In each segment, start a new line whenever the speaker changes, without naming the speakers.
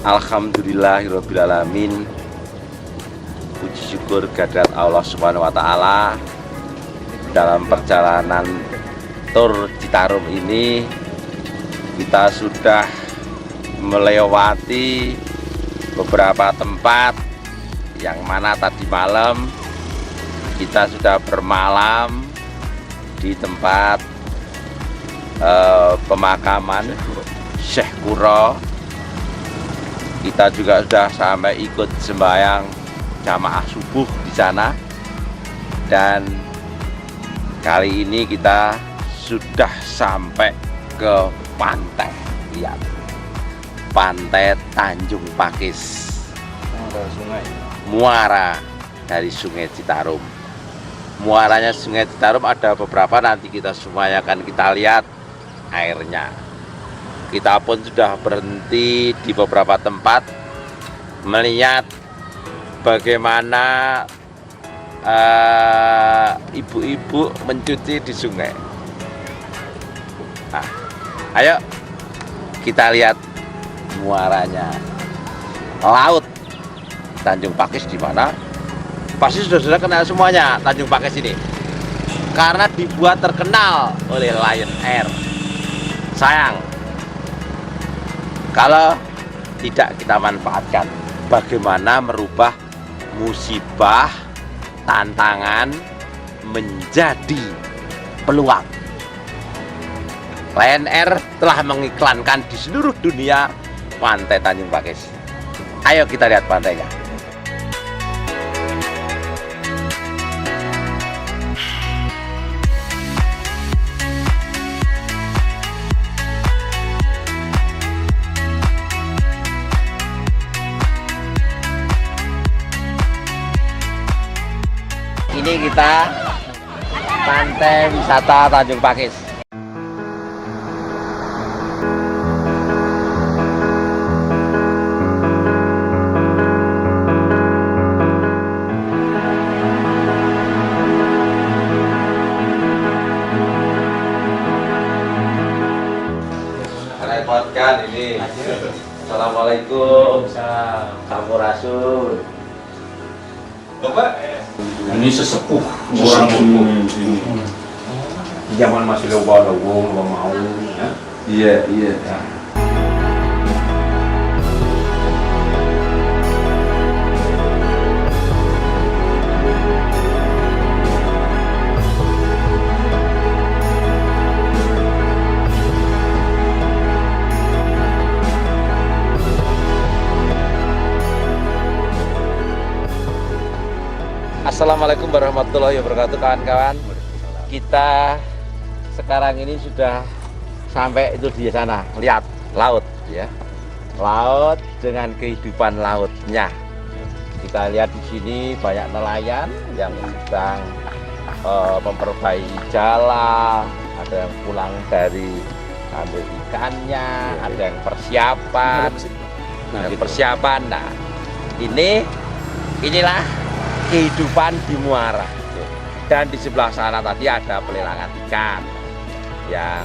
Alhamdulillahirrabbilalamin. Puji syukur kehadirat Allah Subhanahu wa Ta'ala. Dalam perjalanan tur Citarum ini kita sudah melewati beberapa tempat yang mana tadi malam kita sudah bermalam di tempat pemakaman Syekh Kuro. Kita juga sudah sampai ikut sembahyang jamaah subuh di sana, dan kali ini kita sudah sampai ke pantai. Lihat, pantai Tanjung Pakis, muara dari Sungai Citarum. Muaranya Sungai Citarum ada beberapa, nanti kita semuanya akan kita lihat airnya. Kita pun sudah berhenti di beberapa tempat melihat bagaimana ibu-ibu mencuci di sungai. Nah, ayo kita lihat muaranya laut Tanjung Pakis di mana. Pasti sudah kenal semuanya Tanjung Pakis ini, karena dibuat terkenal oleh Lion Air. Sayang kalau tidak kita manfaatkan, bagaimana merubah musibah, tantangan menjadi peluang. Lion Air telah mengiklankan di seluruh dunia pantai Tanjung Pakis. Ayo kita lihat pantainya. Ini kita pantai wisata Tanjung Pakis. Repotkan ini. Assalamualaikum. Sampurasun.
Bapak, ini sesepuh orang sini. Zaman masih loba-loba nggak mau.
Iya. Assalamualaikum warahmatullahi wabarakatuh, kawan-kawan. Kita sekarang ini sudah sampai itu di sana. Lihat laut ya, laut dengan kehidupan lautnya. Kita lihat di sini banyak nelayan yang sedang memperbaiki jala, ada yang pulang dari ambil ikannya, ada yang persiapan. Nah, inilah kehidupan di muara. Dan di sebelah sana tadi ada pelelangan ikan yang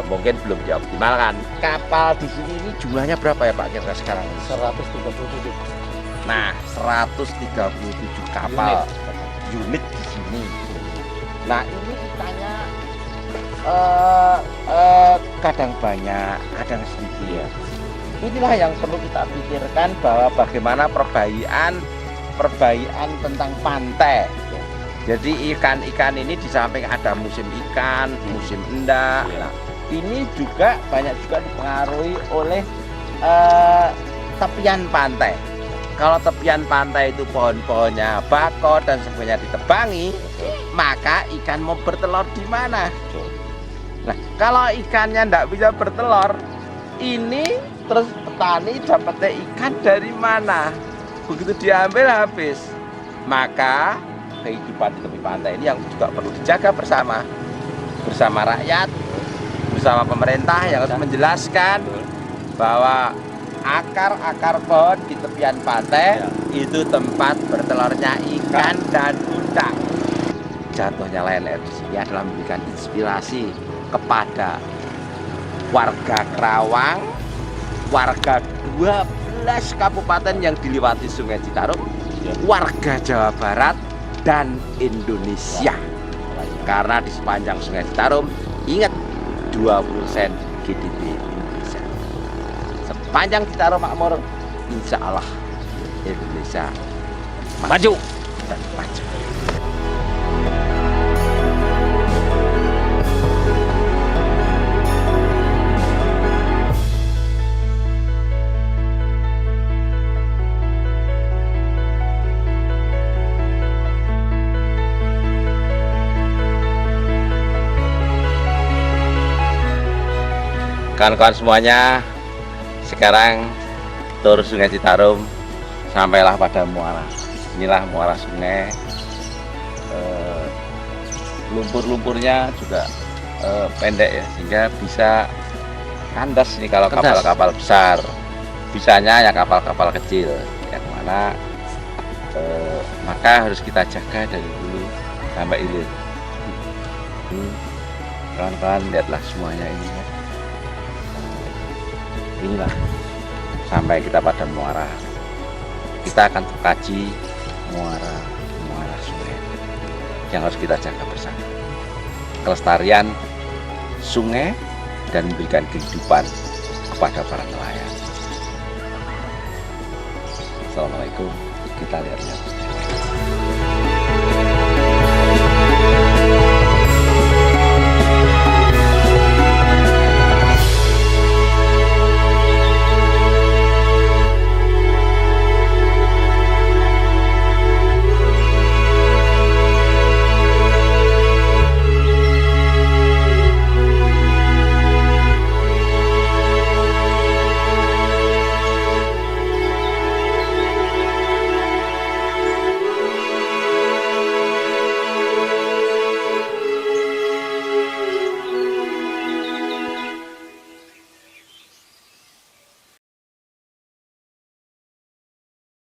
mungkin belum dioptimalkan. Kapal di sini ini jumlahnya berapa ya Pak kira sekarang?
137.
Nah, 137 kapal unit di sini. Nah, ini ikannya kadang banyak, kadang sedikit. Inilah yang perlu kita pikirkan, bahwa bagaimana perbaikan tentang pantai. Jadi ikan-ikan ini di samping ada musim ikan, musim endak. Nah, ini juga banyak juga dipengaruhi oleh tepian pantai. Kalau tepian pantai itu pohon-pohonnya bakau dan sebagainya ditebangi, maka ikan mau bertelur di mana? Nah, kalau ikannya tidak bisa bertelur, ini terus petani dapatnya ikan dari mana? Begitu diambil habis. Maka kehidupan di tepi pantai ini yang juga perlu dijaga bersama rakyat, bersama pemerintah yang harus menjelaskan bahwa akar-akar pohon di tepian pantai itu tempat bertelurnya ikan dan udang. Jatuhnya Lion Air di sini adalah memberikan inspirasi kepada warga Kerawang, warga 12 kabupaten yang dilewati Sungai Citarum, warga Jawa Barat dan Indonesia. Karena di sepanjang Sungai Citarum, ingat 20% GDP Indonesia. Sepanjang Citarum makmur, insya Allah Indonesia maju dan maju. Kawan-kawan semuanya, sekarang tur Sungai Citarum sampailah pada muara. Inilah muara sungai. Lumpur-lumpurnya juga pendek ya, sehingga bisa kandas nih kalau kapal-kapal besar. Bisanya ya kapal-kapal kecil yang mana maka harus kita jaga dari hulu sampai hilir. Kawan-kawan, lihatlah semuanya ini ya. Inilah sampai kita pada muara, kita akan kaji muara sungai yang harus kita jaga bersama, kelestarian sungai dan memberikan kehidupan kepada para nelayan. Assalamualaikum, kita lihat-lihat.